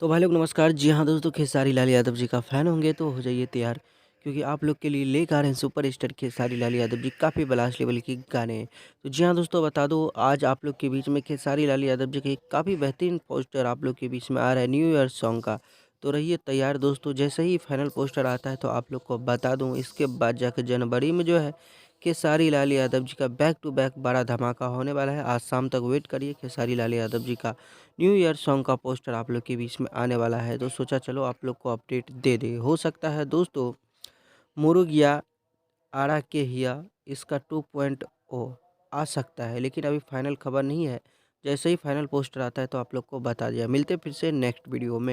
तो भाई लोग नमस्कार। जी हाँ दोस्तों, खेसारी लाल यादव जी का फ़ैन होंगे तो हो जाइए तैयार, क्योंकि आप लोग के लिए लेकर आ रहे हैं सुपरस्टार खेसारी लाल यादव जी काफ़ी ब्लास्ट लेवल के गाने। तो जी हाँ दोस्तों, बता दूँ आज आप लोग के बीच में खेसारी लाल यादव जी के काफ़ी बेहतरीन पोस्टर आप लोग के बीच में आ रहा है न्यू ईयर सॉन्ग का। तो रहिए तैयार दोस्तों, जैसे ही फाइनल पोस्टर आता है तो आप लोग को बता दूँ, इसके बाद जाकर जनवरी में जो है खेसारी लाल यादव जी का बैक टू बैक बड़ा धमाका होने वाला है। आज शाम तक वेट करिए, खेसारी लाल यादव जी का न्यू ईयर सॉन्ग का पोस्टर आप लोग के बीच में आने वाला है। तो सोचा चलो आप लोग को अपडेट दे दे। हो सकता है दोस्तों मुरुगिया आरा के हिया इसका 2.0 आ सकता है, लेकिन अभी फाइनल खबर नहीं है। जैसे ही फाइनल पोस्टर आता है तो आप लोग को बता दिया। मिलते फिर से नेक्स्ट वीडियो में।